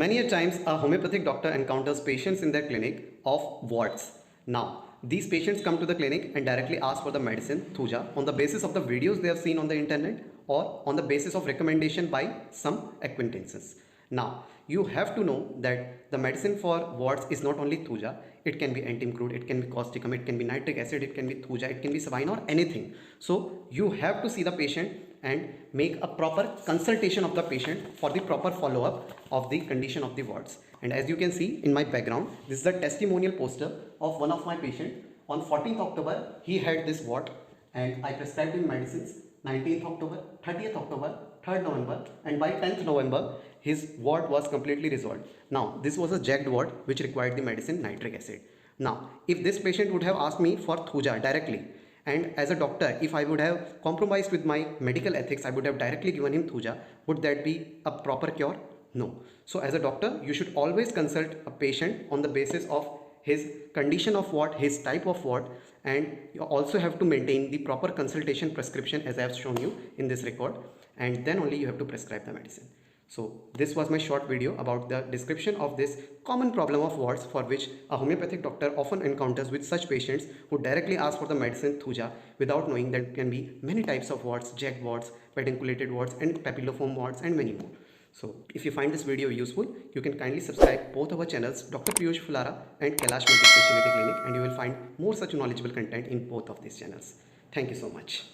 Many a times a homeopathic doctor encounters patients in their clinic of warts. Now, these patients come to the clinic and directly ask for the medicine Thuja on the basis of the videos they have seen on the internet or on the basis of recommendation by some acquaintances. Now, you have to know that the medicine for warts is not only Thuja, it can be antimcrude, it can be causticum, it can be nitric acid, it can be Thuja, it can be Savine or anything. So, you have to see the patient and make a proper consultation of the patient for the proper follow-up of the condition of the warts. And as you can see in my background, this is the testimonial poster of one of my patient. On 14th October, he had this wart and I prescribed him medicines 19th October, 30th October, 3rd November, and by 10th November, his wart was completely resolved. Now, this was a jagged wart which required the medicine nitric acid. Now, if this patient would have asked me for Thuja directly, and as a doctor, if I would have compromised with my medical ethics, I would have directly given him Thuja, would that be a proper cure? No. So as a doctor, you should always consult a patient on the basis of his condition of wart, his type of wart, and you also have to maintain the proper consultation prescription as I have shown you in this record, and then only you have to prescribe the medicine. So this was my short video about the description of this common problem of warts for which a homeopathic doctor often encounters with such patients who directly ask for the medicine Thuja without knowing that there can be many types of warts, jagged warts, pedunculated warts and papilloform warts and many more. So if you find this video useful, you can kindly subscribe both our channels, Dr. Piyush Fulara and Kailash Multi Speciality Clinic, and you will find more such knowledgeable content in both of these channels. Thank you so much.